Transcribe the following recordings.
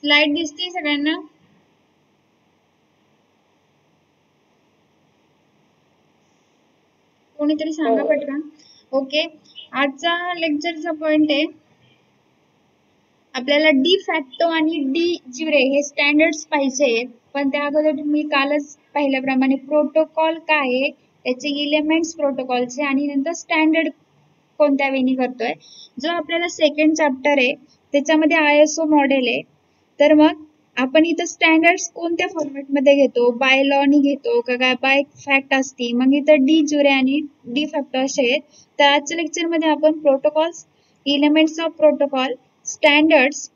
Slide दिसते सगळ्यांना? कोणीतरी सांगा पटकन. ओके, आजचा लेक्चरचा पॉइंट आहे आपल्याला डी फॅक्टो आणि डी ज्युरे हे स्टँडर्ड्स पाहिजे. पण त्या अगोदर तुम्ही कालच पाहिल्याप्रमाणे प्रोटोकॉल काय आहे, त्याचे एलिमेंट्स प्रोटोकॉलचे आणि नंतर स्टँडर्ड कोणत्या वेनी करतोय. जो आपल्याला सेकंड चॅप्टर आहे त्याच्यामध्ये ISO मॉडेल आहे. तर मग आपण इथं स्टँडर्ड्स कोणत्या फॉर्मॅटमध्ये घेतो, बाय लॉनी घेतो का काय बाय फॅक्ट असती. मग इथं डी ज्युरे आणि डी फॅक्टो असे आहेत. तर आजच्या लेक्चरमध्ये आपण protocols, elements of protocol, standards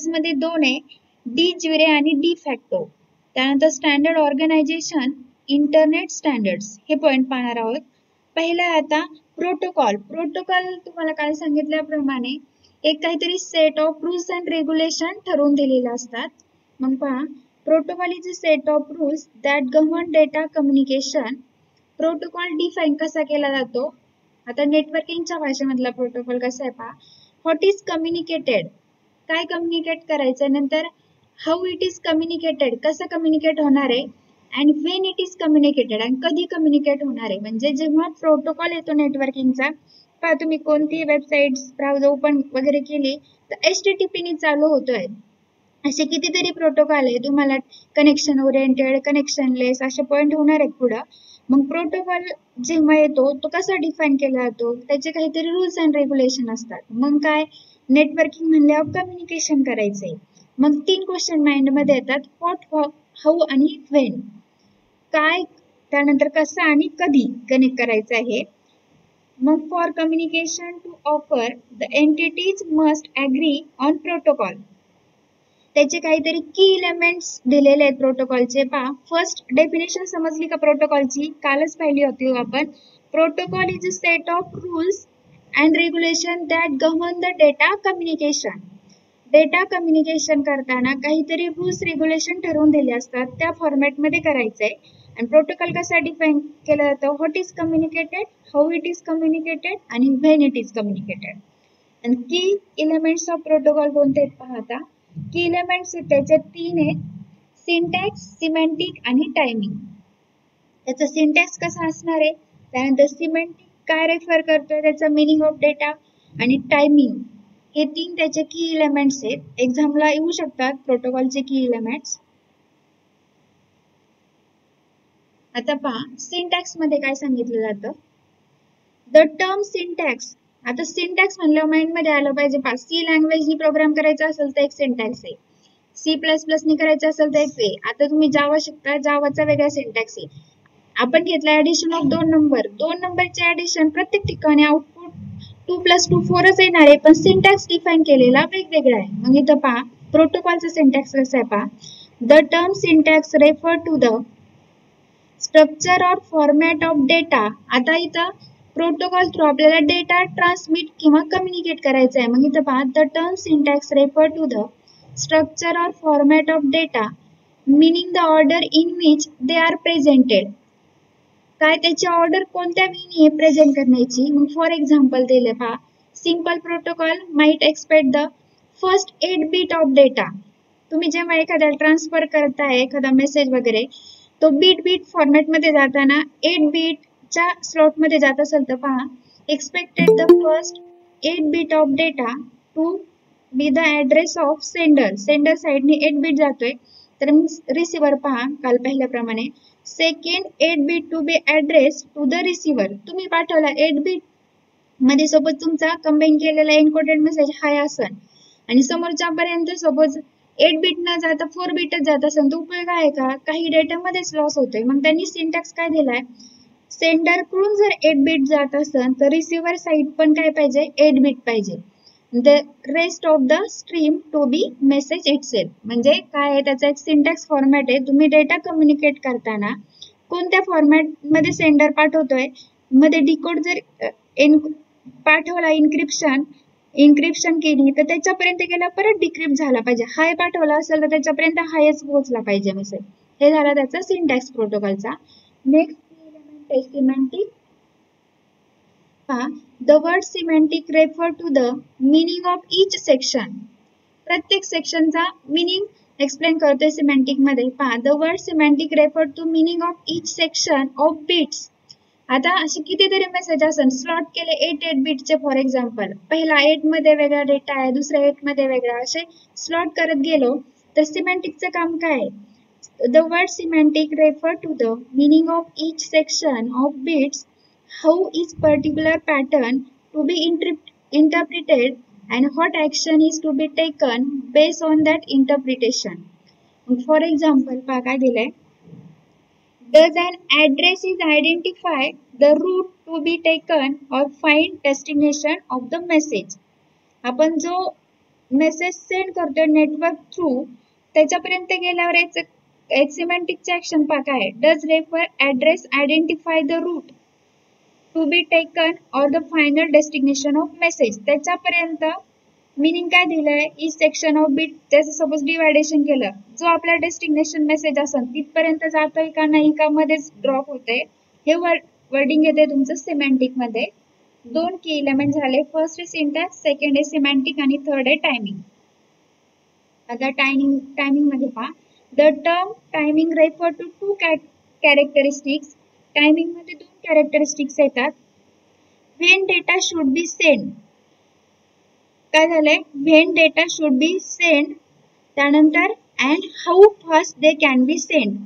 मध्ये दोन आहे, डी ज्युरे आणि डी फॅक्टो. त्यानंतर स्टँडर्ड ऑर्गनायझेशन, इंटरनेट स्टँडर्ड्स हे पॉइंट पाहणार आहोत. पहिला आता प्रोटोकॉल. प्रोटोकॉल तुम्हाला काय सांगितल्याप्रमाणे एक काहीतरी set of rules and regulation ठरवून दिलेले असतात. मग पहा, protocol is a set of rules that govern data communication. Protocol define कसा केला जातो, आता नेटवर्किंगच्या भाषेमधला प्रोटोकॉल कसा आहे पहा. व्हॉट इज कम्युनिकेटेड, काय कम्युनिकेट करायचं, नंतर हाऊ इट इज कम्युनिकेटेड, कसं कम्युनिकेट होणार आहे, and when it is communicated, आणि कधी कम्युनिकेट होणार आहे. म्हणजे जेव्हा प्रोटोकॉल येतो नेटवर्किंगचा, पहा तुम्ही कोणती वेबसाईट ब्राउझर ओपन वगैरे केली तर HTTP ने चालू होतोय. असे कितीतरी प्रोटोकॉल आहे, तुम्हाला कनेक्शन ओरिएंटेड, कनेक्शनलेस असे पॉइंट होणार आहेत पुढं. मग प्रोटोकॉल जेव्हा येतो तो कसा डिफाईन केला जातो, त्याचे काहीतरी रूल्स अँड रेग्युलेशन असतात. मग काय, नेटवर्किंग म्हणल्यावर कम्युनिकेशन करायचंय. मग 3 क्वेश्चन माइंड मध्ये येतात, व्हॉट, हाऊ आणि व्हेन. काय, त्यानंतर कसं आणि कधी कनेक्ट करायचं आहे. मग for communication to offer the entities must agree on protocol. त्याचे काहीतरी की एलिमेंट्स दिलेले आहेत प्रोटोकॉलचे. पहा, फर्स्ट डेफिनेशन समजली का प्रोटोकॉलची, कालच पाहिली होती आपण. Protocol is a set of rules and regulation that govern the data communication. Data communication करताना काहीतरी रूल्स रेग्युलेशन ठरवून दिले असतात, त्या फॉर्मॅटमध्ये करायचंय. आणि प्रोटोकॉल कसा डिफाईन केला जातो, what is communicated, how it is communicated आणि व्हेन इट इज कम्युनिकेटेड. आणि की एलिमेंट्स ऑफ प्रोटोकॉल कोणते आहेत पाहता. की एलिमेंट्स त्याचे 3 आहेत, सिंटॅक्स, सिमेंटिक आणि टायमिंग. त्याचा सिंटॅक्स कसा असणार आहे, त्यानंतर सिमेंटिक काय रेफर करतोय, त्याचा मिनिंग ऑफ डेटा, आणि टायमिंग, हे 3 त्याचे की एलिमेंट्स आहेत. एक्झामला येऊ शकतात प्रोटोकॉलचे की एलिमेंट्स. आता पहा, सिंटॅक्स मध्ये काय सांगितलं जातं. The term syntax. आता सिंटॅक्स म्हणल्यावर माइंड मध्ये आलं पाहिजे, पहा सी लँग्वेज नी प्रोग्राम करायचा असेल तर एक सिंटॅक्स आहे, C++ नी करायचं असेल तर एक आहे. आता तुम्ही जावा शिकता, जावाचा वेगळा सिंटॅक्स आहे. आपण घेतला ऍडिशन ऑफ 2 नंबर, 2 नंबरचे ऍडिशन प्रत्येक ठिकाणी आउटपुट 2+2 4च येणार आहे, पण सिंटॅक्स डिफाईन केलेला वेगवेगळा आहे. मग इथं पहा प्रोटोकॉलचा सिंटॅक्स कसा आहे पहा. The term syntax refer to the structure और फॉर्मॅट ऑफ डेटा. आता इथं प्रोटोकॉल थ्रू आपल्याला डेटा ट्रान्समिट किंवा कम्युनिकेट करायचा आहे. मग इथं पहा, the term syntax refer to the structure और format of data meaning the order in which they are presented. काय त्याची ऑर्डर कोणत्या वेनी प्रेझेंट करण्याची. मग फॉर एक्झाम्पल दिले पहा, simple protocol might expect the first 8 bit of data. तुम्ही जेव्हा एखाद्याला ट्रान्सफर करताय एखादा मेसेज वगैरे, तो बीट फॉर्मॅटमध्ये जाताना 8 बीटच्या स्लॉटमध्ये जात असेल तर पहा, expected the first 8 bit of data to be the address of sender. Sender साईडने 8 बीट जातोय, तर रिसिव्हर पहा काल पाहिल्याप्रमाणे second 8 bit to be address to the receiver. तुम्ही पाठवला 8 बीट मध्ये सपोज तुमचा कंबाईन केलेला एन्कोडेड मेसेज हाय असेल आणि समोरच्यापर्यंत सपोज 8 बीट न जाता 4 बीटच जात असेल तर उपयोग आहे का, काही डेटामध्येच लॉस होतोय. मग त्यांनी सिंटॅक्स काय दिलाय, सेंडर कडून जर 8 बीट जात असेल तर रिसिव्हर साईड पण काय पाहिजे, 8 बीट पाहिजे. The rest of the stream to be message itself. म्हणजे काय आहे, त्याचा एक सिंटॅक्स फॉर्मॅट आहे. तुम्ही डेटा कम्युनिकेट करताना कोणत्या फॉर्मॅट मध्ये सेंडर पाठवतोय, मध्ये डिकोड जर पाठवला इन्क्रिप्शन केली तर त्याच्यापर्यंत गेला परत डिक्रिप्ट झाला पाहिजे. हाय पाठवला असेल तर त्याच्यापर्यंत हायच पोहोचला पाहिजे मेसेज. हे झाला त्याचा सिंटॅक्स प्रोटोकॉलचा. नेक्स्ट एलिमेंट आहे semantic. The word semantic refer to the meaning of each section. प्रत्येक सेक्शनचा मिनिंग एक्सप्लेन करतोय सिमॅन्टिक मध्ये. पहा, the word semantic refer to meaning of each section of bits. आता असे कितीतरी मेसेज असेल, स्लॉट केले 8 बिटचे फॉर एक्झाम्पल. पहिला 8 मध्ये वेगळा डेटा आहे, दुसऱ्या 8 मध्ये वेगळा, असे स्लॉट करत गेलो तर सिमॅन्टिकचं काम काय आहे? The word semantic refer to the meaning of each section of bits, how each particular pattern to be interpreted, and what action is to be taken based on that interpretation. For example, काय दिलंय? Does an address is identify the route to be taken or find destination of the message. आपण जो message send करतो network through, त्याच्यापर्यंत गेल्यावर एक सिमॅन्टिकचे action पहा काय? Does refer address identify the route to be taken और the final destination of message. त्याच्यापर्यंत मिनिंग काय दिलंय? इच सेक्शन ऑफ बिट, त्याचं सपोज डिवायडेशन केलं, जो आपला डेस्टिनेशन मेसेज असेल तिथपर्यंत जातोय का नाही का मध्येच ड्रॉप होतंय, हे वर्डिंग येते तुमचं सिमॅन्टिक मध्ये. 2 की एलिमेंट झाले. फर्स्ट आहे सिंटॅक्स, सेकंड आहे सिमॅन्टिक आणि थर्ड आहे टायमिंग. आता टायमिंग मध्ये पहा, the term timing refer to 2 characteristics. Timing मध्ये 2 कॅरेक्टरिस्टिक्स येतात. When data should be send, काय झालंय? When data should be send, त्यानंतर and how fast they can be send.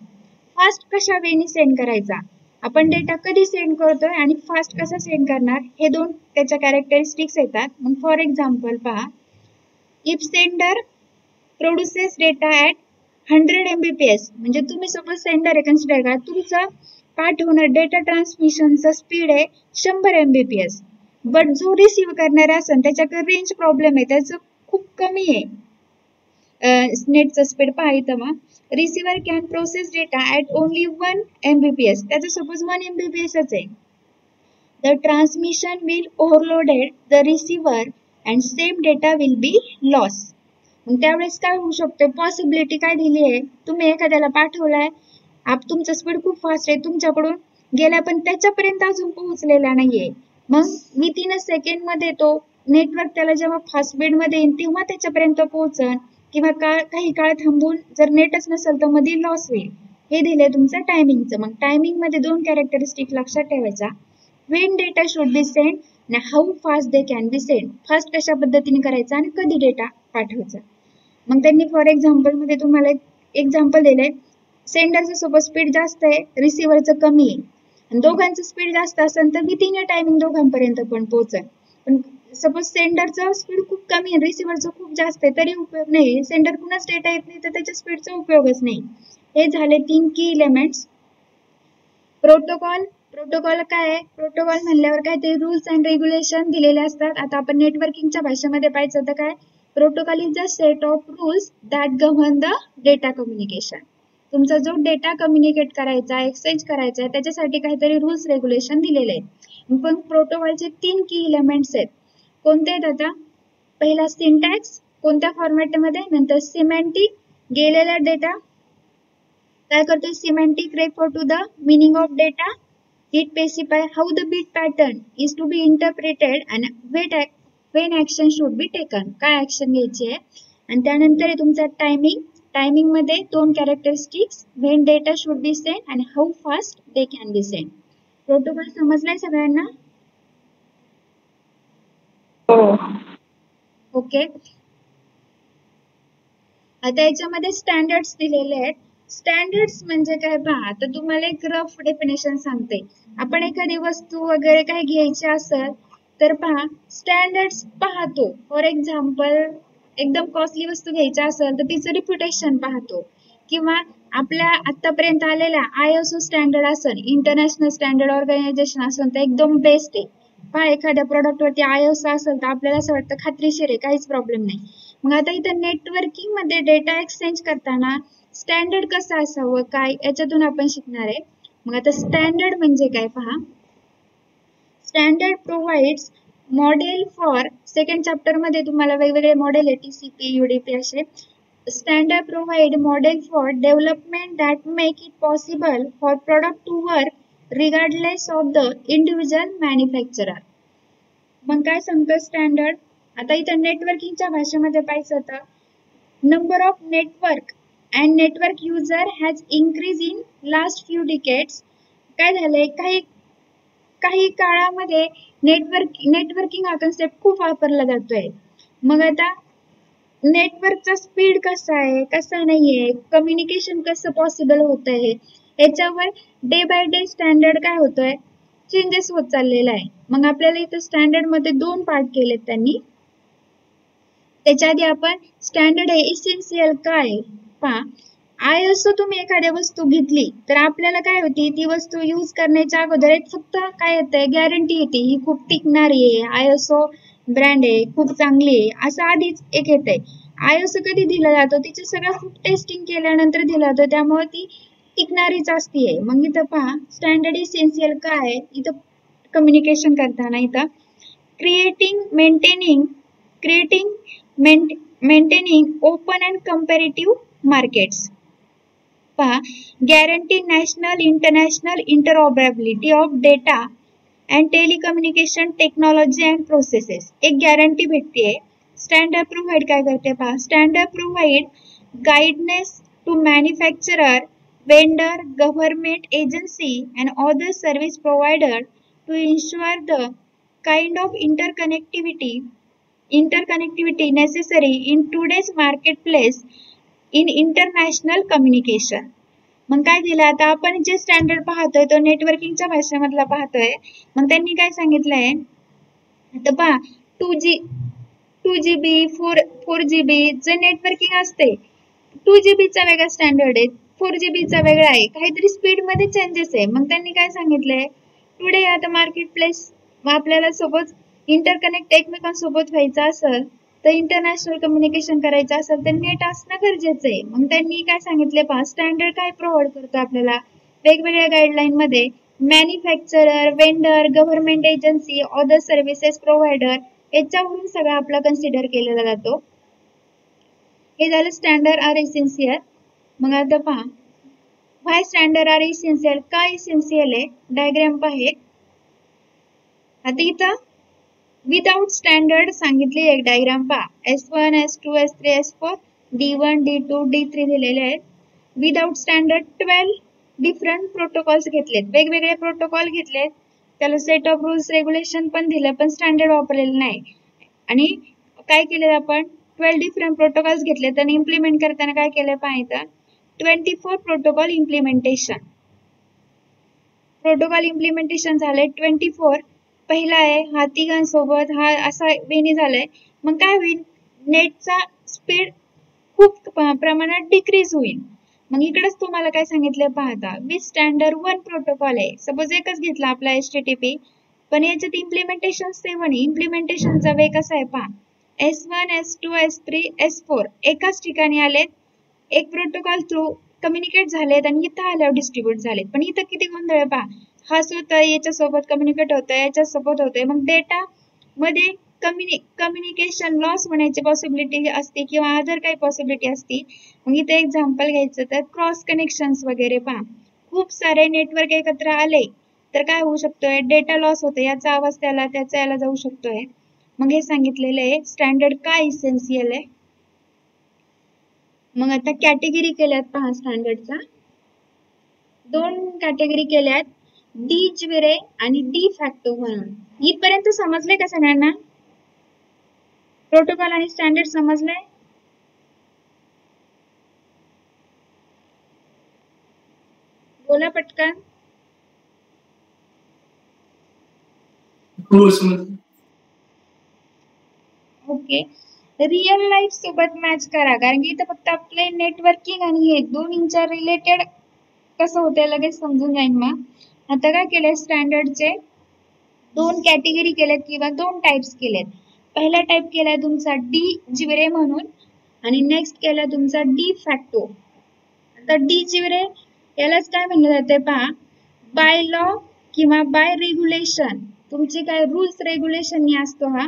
Fast कशा वेनी सेंड करायचा, आपण डेटा कधी सेंड करतोय आणि फास्ट कसा सेंड करणार, हे 2 त्याच्या कॅरेक्टरिस्टिक्स येतात. मग फॉर एक्झाम्पल पहा, if sender produces data at 100 MBPS, म्हणजे तुम्ही सपोज सेंडर आहे कन्सिडर करा, तुमचं पाठवणं डेटा ट्रान्समिशनचं स्पीड आहे 100 MBPS, बट जो रिसीव्ह करणारा असेल त्याच्याकडे रेंज प्रॉब्लेम आहे, त्याचं खूप कमी आहे नेटचं स्पीड. पहा इथं मग receiver can process data at only 1 MBPS, त्याचं सपोज 1 MBPSच आहे. The transmission will overloaded the receiver and same data will be loss. मग त्यावेळेस काय होऊ शकते? पॉसिबिलिटी काय दिली आहे? तुम्ही एखाद्याला पाठवलाय, तुमचं स्पीड खूप फास्ट आहे, तुमच्याकडून गेला पण त्याच्यापर्यंत अजून पोहोचलेला नाहीये. मग विथिन सेकंड मध्ये तो नेटवर्क त्याला जेव्हा फास्ट स्पीड मध्ये येईल तेव्हा त्याच्यापर्यंत पोहोचन, किंवा काही काळ थांबून जर नेटच नसेल तर मध्ये लॉस होईल. हे दिले तुमचं टायमिंगचं. मग टायमिंग मध्ये 2 कॅरेक्टरिस्टिक लक्षात ठेवायचा. When data should be send आणि how fast they can be send. Fast कशा पद्धतीने करायचा आणि कधी डेटा पाठवायचा. मग त्यांनी फॉर एक्झाम्पल मध्ये तुम्हाला एक एक्झाम्पल दिलंय. सेंडरचं सोबत स्पीड जास्त आहे, रिसिव्हरचं कमी आहे, आणि दोघांचं स्पीड जास्त असेल तर विथिन टायमिंग दोघांपर्यंत पण पोहोचेल. पण सपोज सेंडरचं स्पीड खूप कमी आहे, रिसिव्हरचं खूप जास्त आहे, तरी उपयोग नाही. सेंडर कुणाच डेटा येत नाही तर त्याच्या स्पीडचा उपयोगच नाही. हे झाले 3 की एलिमेंट्स. प्रोटोकॉल काय आहे? प्रोटोकॉल म्हणल्यावर काय ते रूल्स अँड रेग्युलेशन दिलेले असतात. आता आपण नेटवर्किंगच्या भाषेमध्ये पाहायचं तर काय? Protocol is a set of rules that govern the data communication. तुमचा जो डेटा कम्युनिकेट करायचा, एक्सचेंज करायचा, त्याच्यासाठी काहीतरी रूल्स रेग्युलेशन दिलेले आहेत. पण प्रोटोकॉलचे 3 की एलिमेंट्स आहेत. कोणते आहेत? आता पहिला सिंटॅक्स, कोणत्या फॉर्मॅटमध्ये, नंतर सिमॅन्टिक, गेलेला डेटा काय करतोय? Semantic refer to the meaning of data, it specify how the bit pattern is to be interpreted and when action should be taken, काय ऍक्शन घ्यायची आहे. आणि त्यानंतर आहे तुमचा टायमिंग मध्ये 2 characteristics, when data should be send आणि how fast they can be send. Protocol समजलाय सगळ्यांना? ओके. आता याच्यामध्ये स्टँडर्ड्स दिलेले आहेत. स्टँडर्ड्स म्हणजे काय पहा, आता तुम्हाला एक रफ डेफिनेशन सांगते. आपण एखादी वस्तू वगैरे काय घ्यायची असेल तर पहा, स्टँडर्ड्स पाहतो. फॉर एक्झाम्पल एकदम कॉस्टली वस्तू घ्यायची असेल तर तिचं रिप्युटेशन पाहतो, किंवा आपल्या आतापर्यंत आलेल्या ISO स्टँडर्ड असेल, इंटरनॅशनल स्टँडर्ड ऑर्गनायझेशन असेल तर एकदम बेस्ट आहे. पहा, एखाद्या प्रोडक्टवरती ISO असेल तर आपल्याला असं वाटतं खात्रीशीर आहे, काहीच प्रॉब्लेम नाही. मग आता इथं नेटवर्किंग मध्ये डेटा एक्सचेंज करताना स्टँडर्ड कसं असावं काय, याच्यातून आपण शिकणार आहे. मग आता स्टँडर्ड म्हणजे काय पहा, standard provides model for, second chapter मध्ये तुम्हाला वेगवेगळे मॉडेल आहे, TCP, UDP असे. Standard provide model for development that make it possible for product to work regardless of the individual manufacturer. मग काय सांगतं स्टँडर्ड? आता इथं नेटवर्किंगच्या भाषेमध्ये पाहिजे तर number of network and network user has increased in last few decades. काय झालंय, काही काळामध्ये नेटवर्किंग हा कन्सेप्ट खूप वापरला जातोय. मग आता नेटवर्कचा स्पीड कसा आहे, कसा नाहीये, कम्युनिकेशन कसं पॉसिबल होत आहे, याच्यावर डे बाय डे स्टँडर्ड काय होतोय, चेंजेस होत चाललेला आहे. मग आपल्याला इथं स्टँडर्ड मध्ये 2 पार्ट केलेत त्यांनी. त्याच्या आधी आपण स्टँडर्ड हे इसेन्शियल काय पहा. ISO तुम्ही एखाद्या वस्तू घेतली तर आपल्याला काय होती, ती वस्तू यूज करण्याच्या अगोदर एक फक्त काय येतंय, गॅरंटी येते, ही खूप टिकणारी आहे, ISO ब्रँड आहे, खूप चांगली आहे, असं आधीच एक येतंय. ISO कधी दिला जातो, तिचे सगळं खूप टेस्टिंग केल्यानंतर दिला जातो, त्यामुळे ती टिकणारीच असते. मग इथं पहा स्टँडर्ड इसेन्शियल काय आहे, इथं कम्युनिकेशन करताना इथं maintaining open and comparative markets. पहा, guarantee national international interoperability of data and telecommunication technology and processes. एक गॅरंटी भेटते. स्टँडर्ड प्रोव्हाइड काय करते पहा, standard provide guidance to manufacturer, vendor, government agency and other service provider to ensure the kind of interconnectivity necessary in today's marketplace in international communication. मग काय दिलं, आता आपण जे स्टँडर्ड पाहतोय तो नेटवर्किंगच्या भाषेमधला पाहतोय. मग त्यांनी काय सांगितलंय, आता पहा 2GB 4GB जे नेटवर्किंग असते, 2GB चा वेगळा स्टँडर्ड आहे, 4GB चा वेगळा आहे, काहीतरी स्पीड मध्ये चेंजेस आहे. मग त्यांनी काय सांगितलंय, टुडे आता मार्केट प्लेस आपल्याला सोबत इंटरकनेक्ट एकमेकांसोबत व्हायचं असेल, तर इंटरनॅशनल कम्युनिकेशन करायचं असेल तर नेट असणं गरजेचं आहे. मग त्यांनी काय सांगितले पहा, स्टँडर्ड काय प्रोव्हाइड करतो आपल्याला, वेगवेगळ्या गाईडलाईन मध्ये manufacturer, vendor, government agency, other services provider याच्यावरून सगळं आपला कन्सिडर केलेला जातो. हे झालं स्टँडर्ड आर इसेन्शियल. मग आता पहा, व्हाय स्टँडर्ड आर इसेन्शियल, काय इसेन्शियल आहे, डायग्राम पहा. आता इथं विदाउट स्टँडर्ड सांगितली एक डायग्राम पहा, S1 S2 S3 S4 D1 D2 D3 दिलेले आहेत. विदाउट स्टँडर्ड 12 डिफरंट प्रोटोकॉल्स घेतलेत, वेगवेगळे प्रोटोकॉल घेतलेत, त्याला सेट ऑफ रूल्स रेग्युलेशन पण दिलं, पण स्टँडर्ड वापरलेलं नाही. आणि काय केलं आपण, 12 डिफरंट प्रोटोकॉल्स घेतलेत आणि इम्प्लिमेंट करताना काय केलं पहा, इथं 24 प्रोटोकॉल इम्प्लिमेंटेशन झालंय 24. पहिला आहे हा तिघांसोबत हा असा वेनी झालाय. मग काय होईल, नेटचा स्पीड खूप प्रमाणात डिक्रीज होईल. मग इकडेच तुम्हाला काय सांगितलं पाहता, विथ स्टँडर्ड 1 प्रोटोकॉल आहे, सपोज एकच घेतला आपला HTTP, पण याच्यात इम्प्लिमेंटेशन 7, इम्प्लिमेंटेशनचा वे कसा आहे पहा, S1 S2 S3 S4 एकाच ठिकाणी आलेत, एक प्रोटोकॉल थ्रू कम्युनिकेट झालेत आणि इथं आल्यावर डिस्ट्रीब्यूट झालेत. पण इथं किती गोंधळ आहे पहा, हा स्वतः याच्यासोबत कम्युनिकेट होतोय, याच्यासोबत होतोय, मग डेटा मध्ये कम्युनिकेशन लॉस होण्याची पॉसिबिलिटी असते किंवा अदर काही पॉसिबिलिटी असते. मग इथे एक्झाम्पल घ्यायचं तर क्रॉस कनेक्शन्स वगैरे पहा, खूप सारे नेटवर्क एकत्र आले तर काय होऊ शकतोय, डेटा लॉस होतो, याचा आवाज त्याला त्याचा याला जाऊ शकतोय. मग हे सांगितलेलं आहे स्टँडर्ड का इसेन्शियल आहे. मग आता कॅटेगरी केल्यात पहा स्टँडर्डचा, 2 कॅटेगरी केल्यात, डी ज्युरे आणि डी फॅक्टो म्हणून. इथपर्यंत समजले का सगळ्यांना, प्रोटोकॉल आणि स्टँडर्ड समजले? बोला पटकन. ओके, रिअल लाईफ सोबत मॅच करा, कारण की इथं फक्त आपले नेटवर्किंग आणि हे दोन्हींच्या रिलेटेड कसं होतंय लगेच समजून जाईल. मग आता काय केलंय, स्टँडर्डचे 2 कॅटेगरी केलेत किंवा 2 टाइप्स केलेत. पहिला टाइप केलाय तुमचा डी ज्युरे म्हणून आणि नेक्स्ट केलाय तुमचा डी फॅक्टो. आता डी ज्युरे यालाच काय म्हणलं जाते पहा, बाय लॉ किंवा बाय रेग्युलेशन, तुमचे काय रूल्स रेग्युलेशन असतो हा.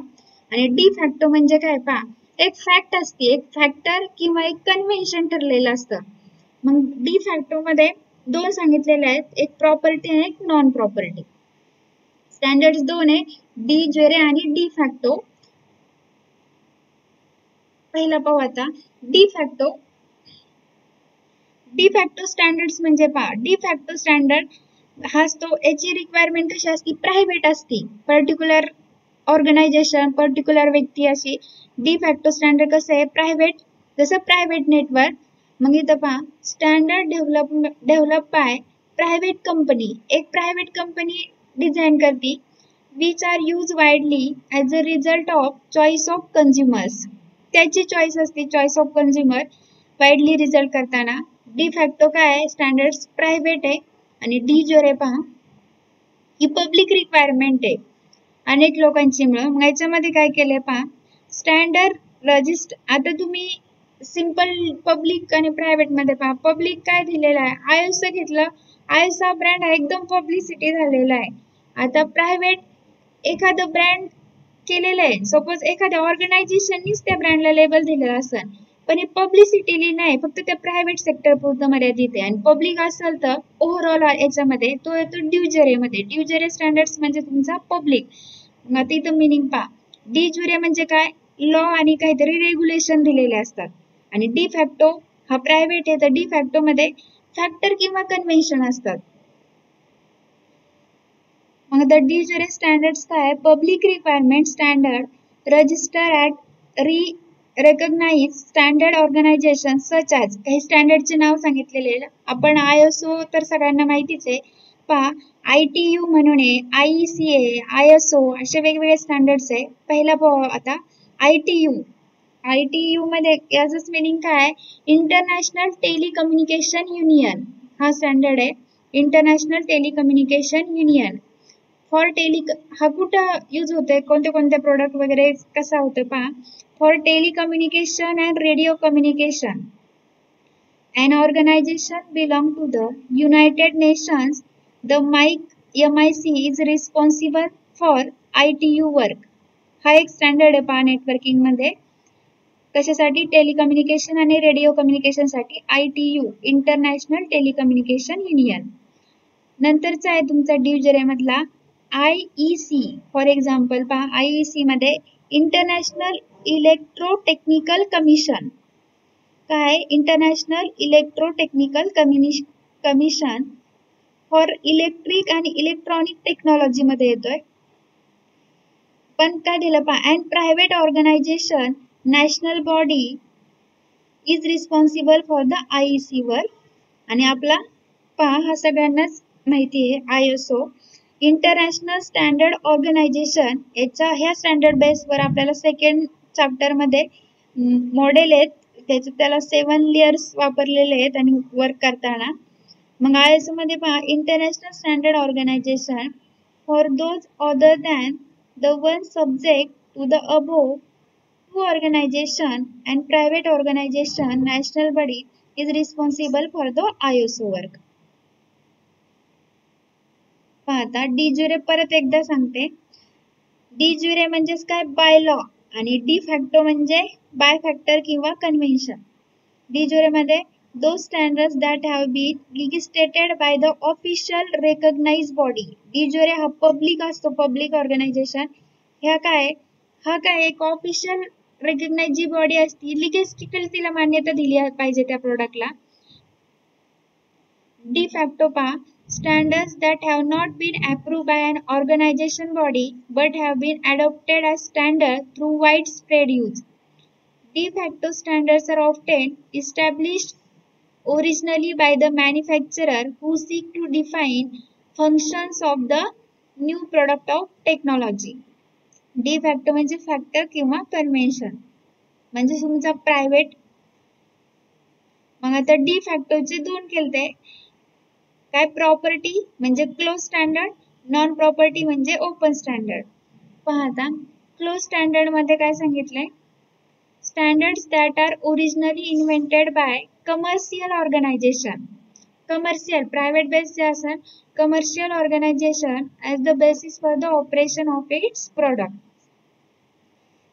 आणि डी फॅक्टो म्हणजे काय पहा, एक फॅक्ट असते, एक फॅक्टर किंवा एक कन्व्हेन्शन ठरलेलं असतं. मग डी फॅक्टो मध्ये 2 सांगितलेले आहेत, एक प्रॉपर्टी आणि एक नॉन प्रॉपर्टी. स्टँडर्ड्स 2 आहे, डी ज्युरे आणि डी फॅक्टो. पहिला पाहू आता डिफॅक्टो. डिफॅक्टो स्टँडर्ड्स म्हणजे पहा, डिफॅक्टो स्टँडर्ड हा असतो, याची रिक्वायरमेंट कशी असते, प्रायव्हेट असते. पर्टिक्युलर ऑर्गनायझेशन, पर्टिक्युलर व्यक्ती अशी. डिफॅक्टो स्टँडर्ड कसं आहे, प्रायव्हेट, जसं प्रायव्हेट नेटवर्क. मग इथं पहा, standard develop by private company, एक प्रायव्हेट कंपनी डिझाईन करते, which are use widely as a result of choice of consumers. त्याची चॉईस असते, choice of consumer widely result करताना. डिफॅक्टो काय आहे, स्टँडर्ड्स प्रायव्हेट आहे. आणि डी जोरे पहा, ही पब्लिक रिक्वायरमेंट आहे अनेक लोकांची मिळून. मग याच्यामध्ये काय केलंय पहा, स्टँडर्ड रजिस्टर. आता तुम्ही सिंपल पब्लिक आणि प्रायव्हेट मध्ये पहा, पब्लिक काय दिलेलं आहे, आयएसओ घेतलं, आयएसओ हा ब्रँड आहे, एकदम पब्लिसिटी झालेला आहे. आता प्रायव्हेट एखादं ब्रँड केलेलं आहे, सपोज एखाद्या ऑर्गनायझेशननीच त्या ब्रँडला लेबल दिलेलं असेल, पण हे पब्लिसिटीली नाही, फक्त त्या प्रायव्हेट सेक्टर पुरतं मर्यादित आहे. आणि पब्लिक असेल तर ओव्हरऑल याच्यामध्ये तो येतो ड्युजरे मध्ये. ड्युजरे स्टँडर्ड्स म्हणजे तुमचा पब्लिक. आता इथं मिनिंग पहा, डी ज्युरे म्हणजे काय, लॉ आणि काहीतरी रेग्युलेशन दिलेले असतात. आणि डी फॅक्टो हा प्रायव्हेट आहे, तर डी फॅक्टो मध्ये फॅक्टर किंवा कन्व्हेन्शन असतात. मग द डी ज्युरे स्टँडर्ड्स काय, public requirement standard register at recognise standard organisation such as. काही स्टँडर्डचे नाव सांगितलेले आपण. आयएसओ तर सगळ्यांना माहितीच आहे. पहा, ITU म्हणून आहे, IEC आहे, ISO, असे वेगवेगळे स्टँडर्ड्स आहे. पहिला पाहू आता ITU. ITU मध्ये याचंच मिनिंग काय, इंटरनॅशनल टेलिकम्युनिकेशन युनियन हा स्टँडर्ड आहे. इंटरनॅशनल टेलिकम्युनिकेशन युनियन फॉर हा कुठं यूज होतोय, कोणते कोणते प्रोडक्ट वगैरे कसा होतोय पहा. For telecommunication and radio communication. An organization belong to the United Nations. The MIC is responsible for ITU work. हा एक स्टँडर्ड आहे पहा नेटवर्किंग मध्ये. कशासाठी, टेलिकम्युनिकेशन आणि रेडिओ कम्युनिकेशन साठी ITU, इंटरनॅशनल टेलिकम्युनिकेशन युनियन. नंतरचा आहे तुमचा ड्युजरे मधला IEC. फॉर एक्झाम्पल पहा, IEC मध्ये इंटरनॅशनल इलेक्ट्रोटेक्निकल कमिशन. काय, International Electrotechnical Commission for electric आणि इलेक्ट्रॉनिक टेक्नॉलॉजी मध्ये येतोय. पण काय दिलं पहा, and private organisation national body is responsible for the IEC work. आणि आपला पहा, हा सगळ्यांनाच माहिती आहे, ISO इंटरनॅशनल स्टँडर्ड ऑर्गनायझेशन. ह्या स्टँडर्ड बेसवर आपल्याला सेकंड चॅप्टर मध्ये मॉडेल आहेत, त्याला 7 लेयर्स वापरलेले आहेत आणि वर्क करताना. मग ISO मध्ये पहा, International Standard Organisation for those other than the one subject to the above two organisation and private organisation national body is responsible for the ISO work. पहा आता डी ज्युरे परत एकदा सांगते. डी ज्युरे म्हणजेच काय, बाय लॉ. आणि डी फॅक्टो म्हणजे by factor किंवा कन्व्हेन्शन. डी ज्युरे मध्ये those standards that have been legislated by the official recognized body. De jure हा पब्लिक असतो, पब्लिक ऑर्गनायझेशन. ह्या काय, हा काय एक ऑफिशियल रेकग्नाइज जी बॉडी असती, लिगेस्टिकल तिला मान्यता दिली पाहिजे त्या प्रोडक्टला. डी फॅक्टो पहा, standards that have not been approved by an organization body but have been adopted as standard through widespread use. De facto standards are often established originally by the manufacturer who seek to define functions of the new product of technology. De facto म्हणजे factor किंवा convention, म्हणजे तुमचा private. मग आता D फॅक्टोचे दोन केलते. काय, प्रॉपर्टी म्हणजे क्लोज स्टँडर्ड, नॉन प्रॉपर्टी म्हणजे ओपन स्टँडर्ड. पहा आता क्लोज स्टँडर्ड मध्ये काय सांगितलंय, standards that are originally invented by commercial organisation. Commercial, private base जे असेल, commercial organisation as the basis for the operation of its product.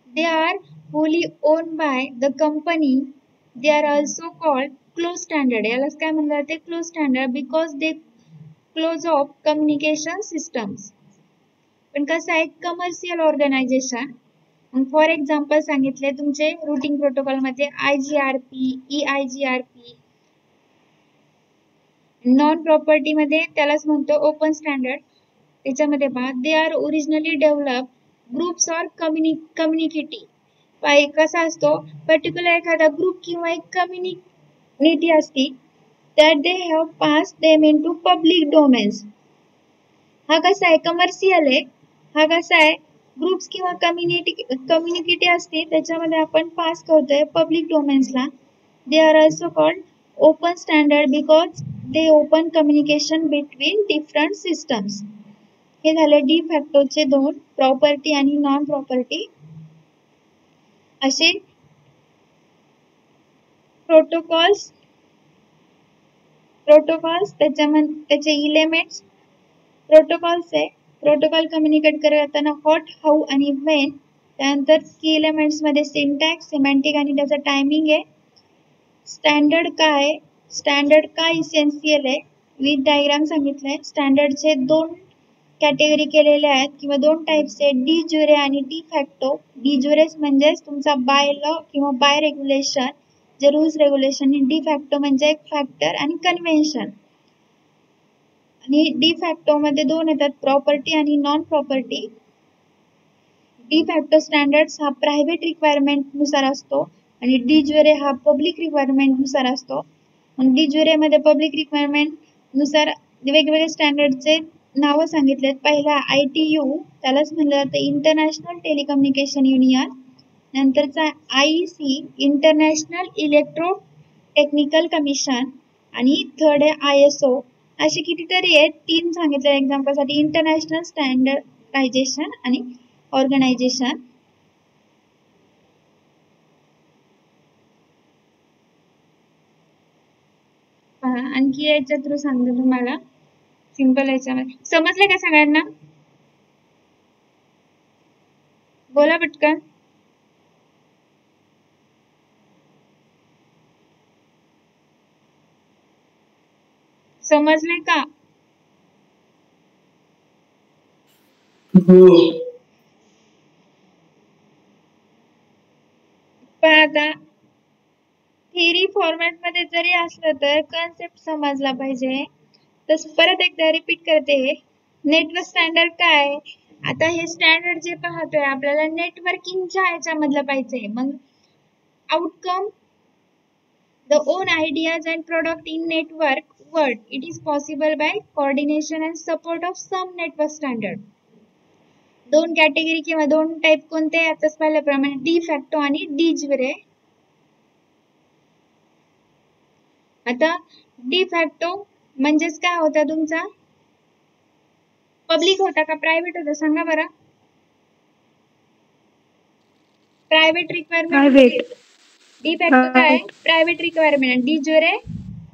They are wholly owned by the company. They are also called close standard. यालाच काय म्हणलं जाते, close standard, because they close off communication systems. पण कसं आहे, commercial organisation मग for example सांगितले तुमचे रुटिंग प्रोटोकॉल मध्ये IGRP, EIGRP. नॉन प्रॉपर्टी मध्ये त्यालाच म्हणतो ओपन स्टँडर्ड. त्याच्यामध्ये पहा they are originally develop groups or community. कसा असतो पर्टिक्युलर एखादा ग्रुप किंवा एक कम्युनिटी असती that they have passed them into public domains. हा कसा आहे कमर्शियल आहे. हा कसा आहे ग्रुप्स किंवा कम्युनिटी असते त्याच्यामध्ये आपण पास करतोय पब्लिक डोमेन्सला. They are also called open standard because they open communication between different systems. हे झाले डी फॅक्टोचे दोन, प्रॉपर्टी आणि नॉन प्रॉपर्टी. असे प्रोटोकॉल्स त्याचे इलेमेंट्स प्रोटोकॉल्स आहे. प्रोटोकॉल कम्युनिकेट करताना व्हॉट, हाऊ आणि व्हेन. त्यानंतर की एलिमेंट्स मध्ये सिंटॅक्स, सिमॅन्टिक आणि त्याचा टायमिंग आहे. स्टँडर्ड काय, स्टँडर्ड का इसेन्शियल आहे विथ डायग्राम सांगितलंय. स्टँडर्डचे दोन कॅटेगरी केलेले आहेत किंवा दोन टाइप्स आहेत, डी ज्युरे आणि डी फॅक्टो. डी ज्युरेस म्हणजेच तुमचा बाय लॉ किंवा बाय रेग्युलेशन जे रूल्स रेग्युलेशन. डी फॅक्टो म्हणजे एक फॅक्टर आणि कन्व्हेन्शन. आणि डी फॅक्टो मध्ये दोन येतात, प्रॉपर्टी आणि non property. D facto standards हा प्रायव्हेट रिक्वायरमेंट नुसार असतो आणि डी ज्युरे हा पब्लिक रिक्वायरमेंट नुसार असतो. मग डी ज्युरे मध्ये पब्लिक रिक्वायरमेंट नुसार वेगवेगळे स्टँडर्डचे नावं सांगितलेत. पहिला ITU, त्यालाच म्हणलं जातं इंटरनॅशनल टेलिकम्युनिकेशन युनियन. नंतरचा IEC, international electro technical commission. आणि थर्ड आहे ISO. असे कितीतरी आहेत, तीन सांगितले एक्झाम्पल साठी, इंटरनॅशनल स्टँडर्डायझेशन आणि ऑर्गनायझेशन. आणखी याच्या थ्रू सांगते तुम्हाला सिंपल याच्यामध्ये. समजले का सगळ्यांना? बोला पटकन. समजले का? पण आता थिअरी फॉर्मॅट मध्ये जरी असलं तर कन्सेप्ट समजला पाहिजे. तर परत एकदा रिपीट करते, नेटवर्क स्टँडर्ड काय. आता हे स्टँडर्ड जे पाहतोय आपल्याला नेटवर्किंगच्या ह्याच्यामधलं पाहिजे. मग outcome the own ideas and product in network world. It is possible by coordination and support of some network standard. दोन कॅटेगरी किंवा दोन टाइप कोणते आताच पाहिल्याप्रमाणे डी फॅक्टो आणि डी ज्युरे. आता डी फॅक्टो म्हणजेच काय होता तुमचा, पब्लिक होता का प्रायव्हेट होता सांगा बरं. Private requirement. डी फॅक्टो काय private requirement, de jure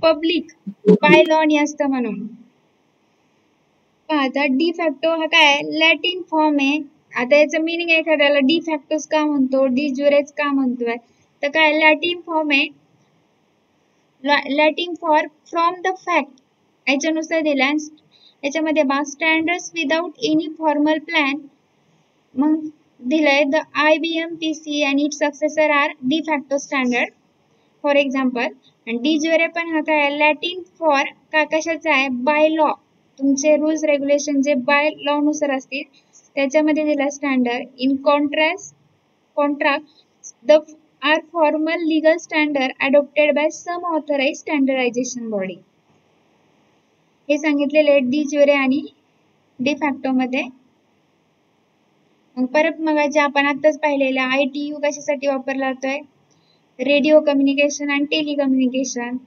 public by law असतं म्हणून. आता डी फॅक्टो हा काय लॅटिन फॉर्म आहे. आता याचं मीनिंग एखाद्याला डी फॅक्टोस का म्हणतो, डी ज्युरेच का म्हणतोय, तर काय लॅटिन फॉर्म आहे. Latin for from the fact याच्यानुसार दिला. याच्यामध्ये standards without any formal plan मग दिलंय. द IBM-PC आणि its successor are de facto standard for example. आणि डी ज्युरे पण हा काय लॅटिन फॉर का कशाचा आहे बाय लॉ. तुमचे रूल्स रेग्युलेशन जे बाय लॉ नुसार असतील त्याच्यामध्ये दिला standard. In contrast the are formal legal standard adopted by some authorised standardisation body. हे सांगितलेले डी ज्युरे आणि डी फॅक्टो मध्ये. परत मग जे आपण आताच पाहिलेलं ITU कशासाठी वापरला जातोय, रेडिओ कम्युनिकेशन आणि टेलिकम्युनिकेशन.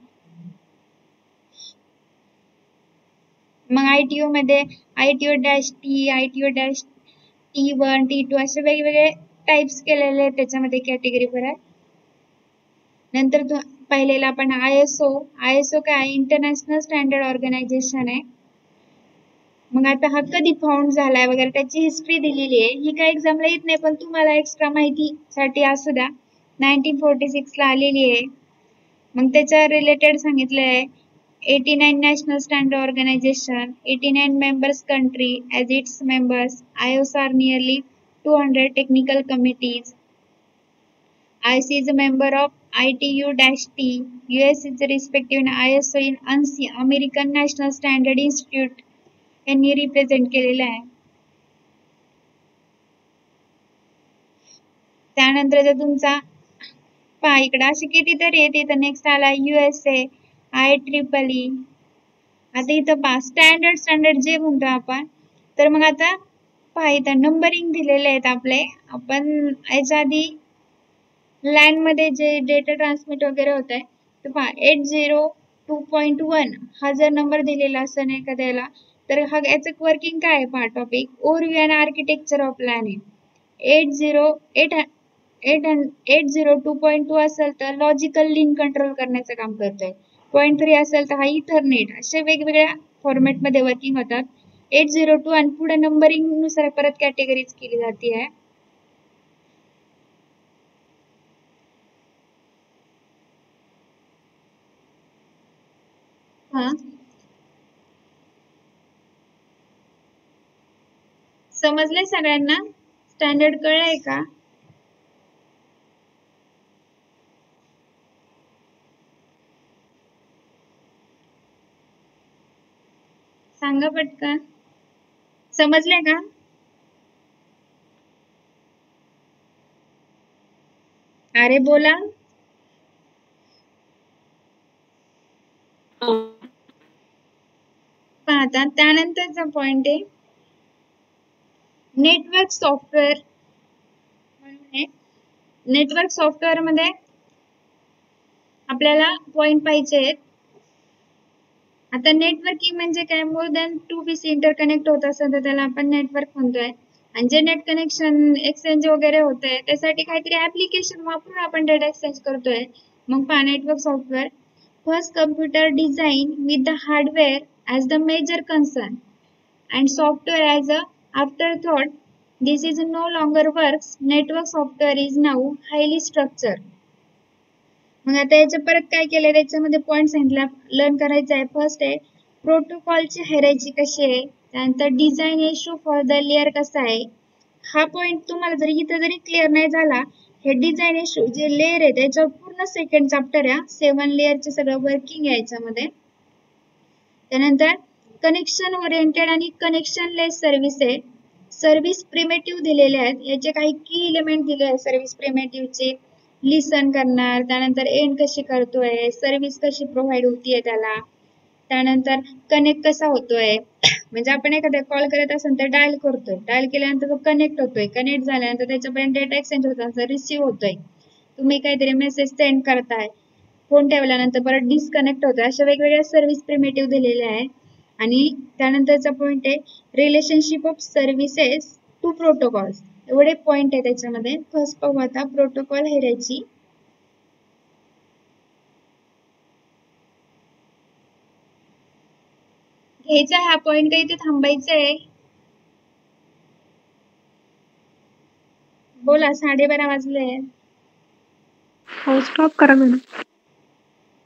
मग ITU मध्ये ITU-T, ITU-T1, T2 असे वेगवेगळे टाइप्स केलेले आहेत त्याच्यामध्ये कॅटेगरी परत. नंतर पाहिलेला आपण ISO काय इंटरनॅशनल स्टँडर्ड ऑर्गनायझेशन आहे. मग आता हा कधी फाउंड झालाय वगैरे त्याची हिस्ट्री दिलेली आहे. ही काय एक्झामला येत नाही पण तुम्हाला एक्स्ट्रा माहितीसाठी असू द्या. 1946 ला आलेली आहे. मग त्याच्या रिलेटेड सांगितलंय 89 national standard organisation, 89 members country as its members. ISO are nearly 200 technical committees. IC is a member of ITU-T. US is a respective in ISO in ANSI, American National Standard Institute यांनी represent केलेला आहे. त्यानंतर जर तुमचा पहा इकडे असे कितीतरी आहे. तिथं नेक्स्ट आला USA, IEEE. आता इथं पहा स्टँडर्ड जे म्हणतो आपण, तर मग आता पहा इथं नंबरिंग दिलेले आहेत आपले. आपण याच्या आधी लँड मध्ये जे डेटा ट्रान्समिट वगैरे होत आहे तर पहा 802.1 हा जर नंबर दिलेला असेल एखाद्याला तर हा याचं वर्किंग काय आहे पहा topic overview and architecture of LAN आहे. 802.2 असेल तर लॉजिकल लिंक कंट्रोल करण्याचं काम करतोय. 0.3 असेल तर हा इथरनेट. असे वेगवेगळ्या फॉर्मॅटमध्ये वर्किंग होतात. 802 आणि पुढे नंबरिंग नुसार परत कॅटेगरीज केली जाते आहे. हा समजलंय सगळ्यांना? स्टँडर्ड कळलंय का? सांगा पटकन. समजलंय का? अरे बोला. आता त्यानंतरचा पॉइंट आहे नेटवर्क सॉफ्टवेअर. नेटवर्क सॉफ्टवेअर मध्ये आपल्याला पॉइंट पाहिजे आहेत. आता नेटवर्किंग म्हणजे काय मोर दॅन 2 पीसी इंटरकनेक्ट होत असेल तर त्याला आपण नेटवर्क म्हणतोय. आणि जे नेट कनेक्शन एक्सचेंज वगैरे होतंय त्यासाठी काहीतरी ऍप्लिकेशन वापरून आपण डेटा एक्सचेंज करतोय. मग पहा network software first computer design with the hardware as the major concern and software as a afterthought. This is no longer works. Network software is now highly structured. मग आता याच्या परत काय केलंय त्याच्यामध्ये पॉइंट सांगितला लर्न करायचा आहे. फर्स्ट आहे प्रोटोकॉलची हायरार्की कशी आहे. त्यानंतर design issue for the layer कसा आहे. हा पॉइंट तुम्हाला जरी इथं जरी क्लिअर नाही झाला हे डिझाइन इश्यू जे लेअर आहे त्याच्यावर पूर्ण सेकंड चॅप्टर आहे. 7 लेअरचे सगळं वर्किंग आहे याच्यामध्ये. त्यानंतर कनेक्शन ओरिएंटेड आणि कनेक्शनलेस सर्व्हिस आहे. सर्व्हिस प्रिमेटिव्ह दिलेले आहेत. याचे काही की एलिमेंट दिले आहेत सर्व्हिस प्रिमेटिव्हचे. लिसन करणार, त्यानंतर एंड कशी करतोय, सर्व्हिस कशी प्रोव्हाइड होतीये त्याला, त्यानंतर कनेक्ट कसा होतोय. म्हणजे आपण एखादा कॉल करत असेल तर डायल करतोय, डायल केल्यानंतर तो कनेक्ट होतोय, कनेक्ट झाल्यानंतर त्याच्यापर्यंत डेटा एक्सचेंज होत असं रिसिव्ह होतोय. तुम्ही काहीतरी मेसेज सेंड करताय, फोन ठेवल्यानंतर परत डिस्कनेक्ट होतोय. अशा वेगवेगळ्या सर्व्हिस प्रिमेटिव्ह दिलेल्या आहे. आणि त्यानंतरचा पॉइंट आहे relationship of services to protocols. एवढे पॉइंट आहे त्याच्यामध्ये. फर्स्ट पाहू आता प्रोटोकॉल हायरार्की. घ्यायचा हा पॉइंट काही इथे थांबायचा आहे. बोला 12:30 वाजले. हो स्टॉप करा मॅडम.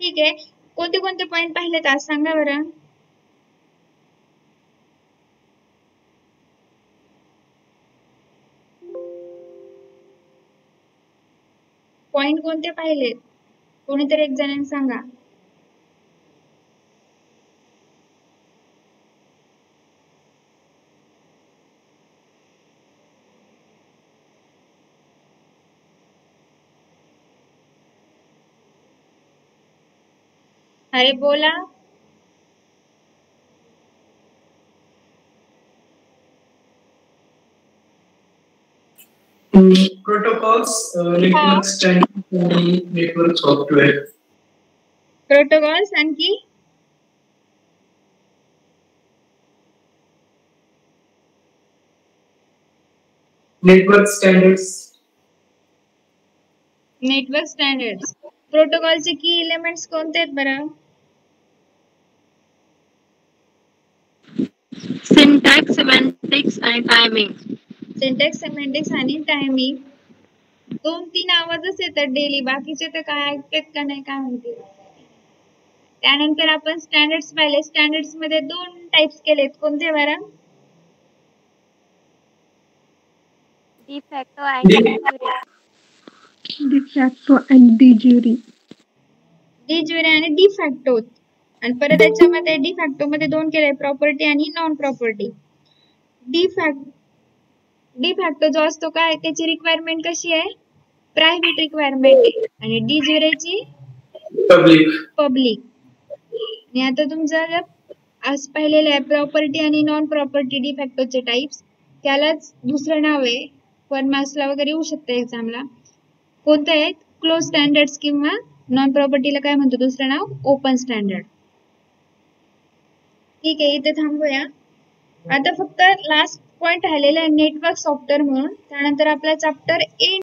ठीक आहे. कोणते कोणते पॉइंट पाहिलेत आज सांगा बरं. पॉइंट कोणते पाहिलेत कोणीतरी एक जणांनी सांगा. अरे बोला. Protocols, network standards आणि network software. प्रोटोकॉल्स आणखी network standards. Network standards. प्रोटोकॉलचे की एलिमेंट्स कोणते आहेत बरं. सिंटॅक्स, सिमॅन्टिक्स आणि टायमिंग. सिंटॅक्स, सिमॅन्टिक्स आणि टायमिंग. 2-3 आवाजच येतात डेली, बाकीचे तर काय ऐकतात का नाही काय माहिती. त्यानंतर आपण स्टँडर्ड्स पाहिले. स्टँडर्ड्स मध्ये 2 टाइप्स केलेत. कोणते बरं. de facto and De- de jure. De facto and de jure. De jure आणि डी फॅक्टो. आणि परत याच्यामध्ये डी फॅक्टो मध्ये दोन केले, प्रॉपर्टी आणि नॉन प्रॉपर्टी. डी फॅक्टो जो असतो काय, त्याची रिक्वायरमेंट कशी आहे, प्रायव्हेट रिक्वायरमेंट आहे, आणि डी ज्युरेची Public. पब्लिक. आणि आता तुमचं जर आज पाहिलेलं आहे प्रॉपर्टी आणि नॉन प्रॉपर्टी डी फॅक्टोचे टाइप्स, त्यालाच दुसरं नाव आहे, 1 मार्क्सला वगैरे येऊ शकतं एक्झामला. कोणते आहेत, क्लोज स्टँडर्ड्स किंवा नॉन प्रॉपर्टीला काय म्हणतो दुसरं नाव, ओपन स्टँडर्ड. ठीक आहे, इथे थांबूया. आता फक्त लास्ट पॉइंट राहिलेला आहे नेटवर्क सॉफ्टवेअर म्हणून. त्यानंतर आपला चॅप्टर